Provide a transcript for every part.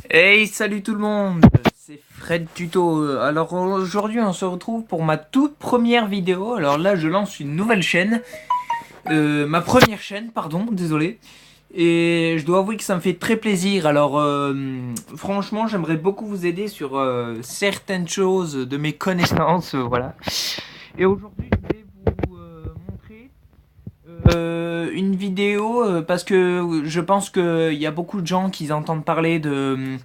Hey, salut tout le monde, c'est Fred Tuto. Alors aujourd'hui on se retrouve pour ma toute première vidéo. Alors là je lance une nouvelle chaîne, ma première chaîne, pardon, désolé. Et je dois avouer que ça me fait très plaisir. Alors franchement j'aimerais beaucoup vous aider sur certaines choses de mes connaissances, voilà. Et aujourd'hui je vais vous montrer une vidéo parce que je pense qu'il y a beaucoup de gens qui entendent parler de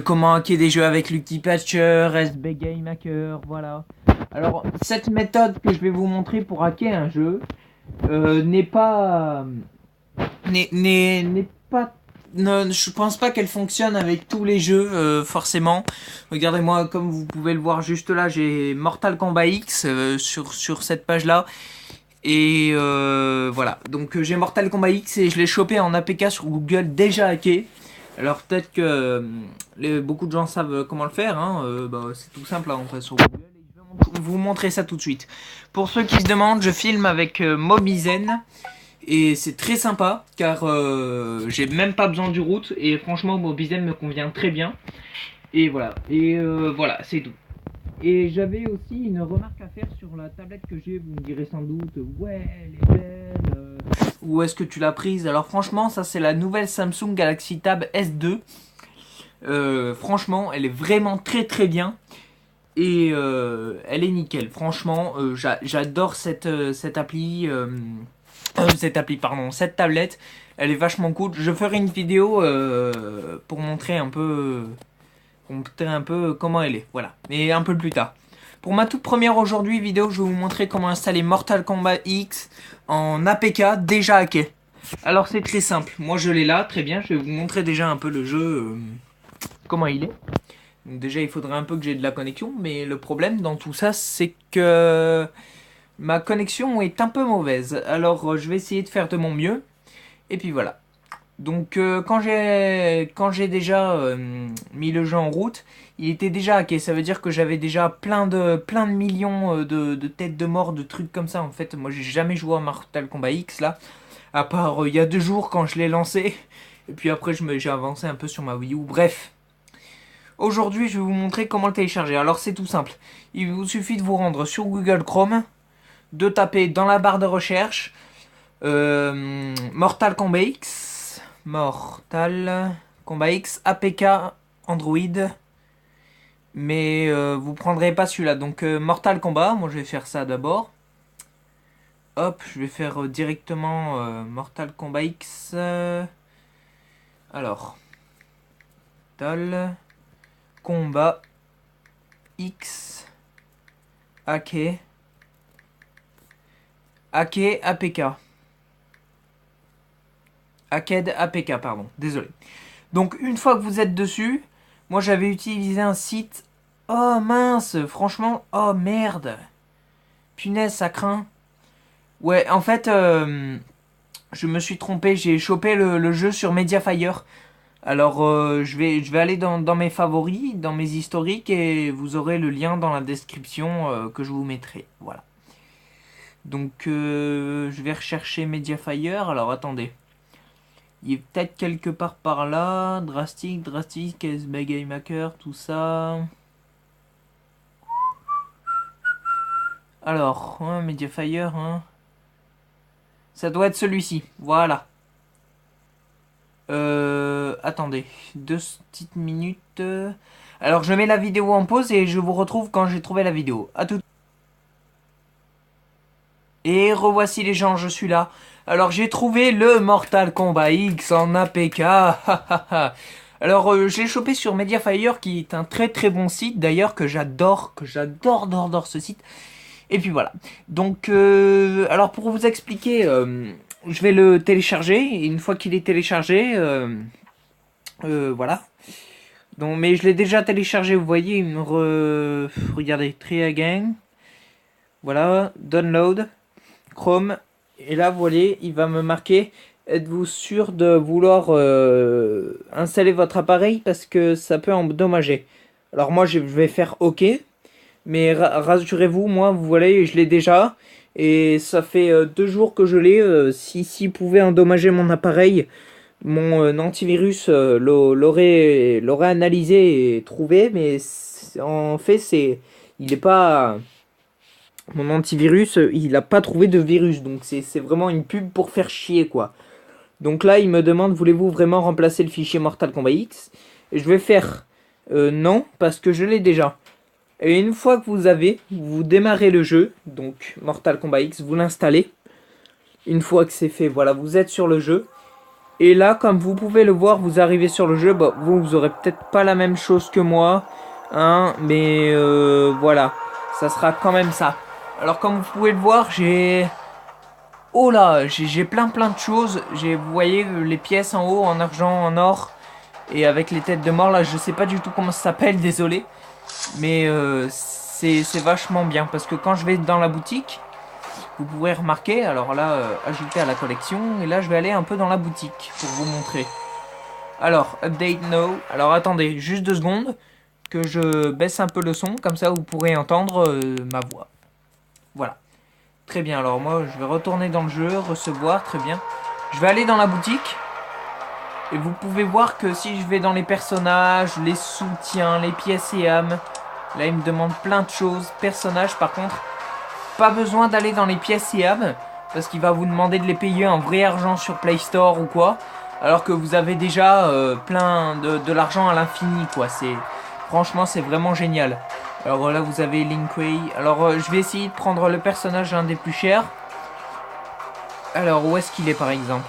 comment hacker des jeux avec Lucky Patcher, SB Game Hacker, voilà. Alors cette méthode que je vais vous montrer pour hacker un jeu n'est pas n'est pas je pense pas qu'elle fonctionne avec tous les jeux forcément. Regardez-moi, comme vous pouvez le voir juste là, j'ai Mortal Kombat X sur cette page là. Et voilà, donc j'ai Mortal Kombat X et je l'ai chopé en APK sur Google déjà hacké. Alors peut-être que beaucoup de gens savent comment le faire, hein. C'est tout simple, hein, on va sur Google et je vais vous montrer ça tout de suite. Pour ceux qui se demandent, je filme avec Mobizen et c'est très sympa car j'ai même pas besoin du root et franchement Mobizen me convient très bien. Et voilà, c'est tout. Et j'avais aussi une remarque à faire sur la tablette que j'ai. Vous me direz sans doute, ouais, elle est belle. Où est-ce que tu l'as prise? Alors franchement, ça c'est la nouvelle Samsung Galaxy Tab S2. Franchement, elle est vraiment très très bien. Et elle est nickel. Franchement, j'adore cette tablette. Elle est vachement cool. Je ferai une vidéo pour montrer un peu comment elle est. Voilà, mais un peu plus tard. Pour ma toute première aujourd'hui vidéo, je vais vous montrer comment installer Mortal Kombat X en APK déjà hacké. Alors c'est très simple, moi je l'ai là, très bien, je vais vous montrer déjà un peu le jeu, comment il est. Donc déjà il faudrait un peu que j'ai de la connexion, mais le problème dans tout ça c'est que ma connexion est un peu mauvaise. Alors je vais essayer de faire de mon mieux, et puis voilà. Donc quand j'ai déjà mis le jeu en route, il était déjà hacké. Ça veut dire que j'avais déjà plein de millions de têtes de mort, de trucs comme ça. En fait, moi j'ai jamais joué à Mortal Kombat X là, à part il y a 2 jours quand je l'ai lancé. Et puis après j'ai avancé un peu sur ma Wii U. Bref, aujourd'hui je vais vous montrer comment le télécharger. Alors c'est tout simple. Il vous suffit de vous rendre sur Google Chrome, de taper dans la barre de recherche Mortal Kombat X. Mortal Kombat X APK Android. Mais vous prendrez pas celui-là. Donc Mortal Kombat, moi je vais faire ça d'abord. Hop, je vais faire directement Mortal Kombat X. Alors, Mortal Kombat X Hacké APK. Hacked APK, pardon, désolé. Donc une fois que vous êtes dessus, moi j'avais utilisé un site. Oh mince, franchement, oh merde. Punaise, ça craint. Ouais, en fait, je me suis trompé, j'ai chopé le jeu sur Mediafire. Alors je vais aller dans mes favoris, dans mes historiques, et vous aurez le lien dans la description que je vous mettrai. Voilà. Donc je vais rechercher Mediafire. Alors attendez. Il est peut-être quelque part par là. Drastic, SB Game Hacker, tout ça. Alors, hein, Mediafire, hein. Ça doit être celui-ci. Voilà. Attendez. 2 petites minutes. Alors, je mets la vidéo en pause et je vous retrouve quand j'ai trouvé la vidéo. À tout. Et revoici les gens, je suis là. Alors j'ai trouvé le Mortal Kombat X en APK. Alors je l'ai chopé sur Mediafire qui est un très très bon site d'ailleurs que j'adore ce site. Et puis voilà. Donc alors pour vous expliquer, je vais le télécharger. Et une fois qu'il est téléchargé, voilà. Donc mais je l'ai déjà téléchargé, vous voyez, regardez, try again. Voilà, download. Chrome, et là vous voyez il va me marquer: êtes-vous sûr de vouloir installer votre appareil parce que ça peut endommager. Alors moi je vais faire OK, mais rassurez-vous, moi vous voyez je l'ai déjà et ça fait 2 jours que je l'ai. Si pouvait endommager mon appareil, mon antivirus l'aurait analysé et trouvé, mais en fait, il est pas. Mon antivirus, il a pas trouvé de virus, donc c'est vraiment une pub pour faire chier, quoi. Donc là, il me demande, voulez-vous vraiment remplacer le fichier Mortal Kombat X? Et je vais faire non, parce que je l'ai déjà. Et une fois que vous démarrez le jeu, donc Mortal Kombat X, vous l'installez. Une fois que c'est fait, voilà, vous êtes sur le jeu. Et là, comme vous pouvez le voir, vous arrivez sur le jeu. Bah, vous aurez peut-être pas la même chose que moi, hein, mais voilà, ça sera quand même ça. Alors, comme vous pouvez le voir, j'ai... Oh là, j'ai plein de choses. Vous voyez les pièces en haut, en argent, en or, et avec les têtes de mort. Là, je sais pas du tout comment ça s'appelle, désolé. Mais c'est vachement bien, parce que quand je vais dans la boutique... Vous pouvez remarquer, alors là, ajouter à la collection, et là je vais aller un peu dans la boutique pour vous montrer. Alors, update now. Alors attendez, juste 2 secondes, que je baisse un peu le son, comme ça vous pourrez entendre ma voix. Voilà. Très bien, alors moi je vais retourner dans le jeu, recevoir, très bien. Je vais aller dans la boutique, et vous pouvez voir que si je vais dans les personnages, les soutiens, les pièces et âmes, là il me demande plein de choses. Personnages par contre... Pas besoin d'aller dans les pièces IAM parce qu'il va vous demander de les payer en vrai argent sur Play Store ou quoi, alors que vous avez déjà plein de l'argent à l'infini, quoi. Franchement, c'est vraiment génial. Alors là, vous avez Lin Kuei. Alors je vais essayer de prendre le personnage un des plus chers. Alors où est-ce qu'il est par exemple?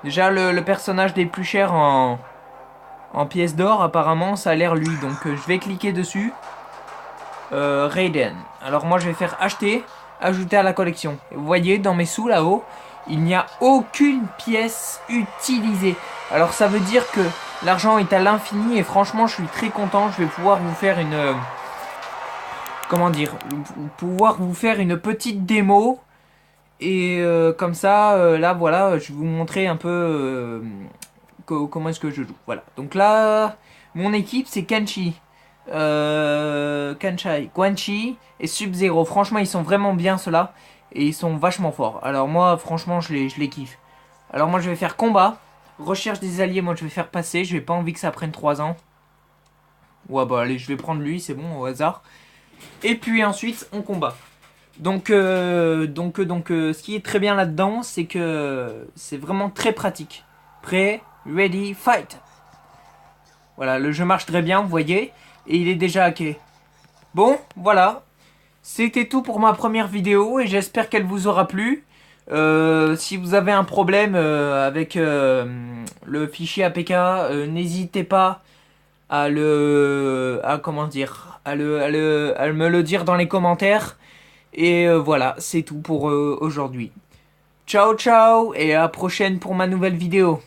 Déjà le personnage des plus chers en pièces d'or, apparemment ça a l'air lui, donc je vais cliquer dessus. Raiden. Alors moi je vais faire acheter, ajouter à la collection. Et vous voyez dans mes sous là-haut, il n'y a aucune pièce utilisée. Alors ça veut dire que l'argent est à l'infini et franchement je suis très content. Je vais pouvoir vous faire une... comment dire? Pouvoir vous faire une petite démo. Et comme ça, là voilà, je vais vous montrer un peu comment est-ce que je joue. Voilà. Donc là, mon équipe c'est Kenshi. Kanchai, Quan Chi et Sub-Zero. Franchement, ils sont vraiment bien ceux-là. Et ils sont vachement forts. Alors moi, franchement, je les kiffe. Alors moi, je vais faire combat. Recherche des alliés, moi, je vais faire passer. Je n'ai pas envie que ça prenne 3 ans. Ouais, bah allez, je vais prendre lui, c'est bon, au hasard. Et puis ensuite, on combat. Donc, ce qui est très bien là-dedans, c'est que c'est vraiment très pratique. Prêt, ready, fight. Voilà, le jeu marche très bien, vous voyez. Et il est déjà hacké. Bon, voilà. C'était tout pour ma première vidéo et j'espère qu'elle vous aura plu. Si vous avez un problème avec le fichier APK, n'hésitez pas à comment dire, à me le dire dans les commentaires. Et voilà, c'est tout pour aujourd'hui. Ciao ciao et à la prochaine pour ma nouvelle vidéo.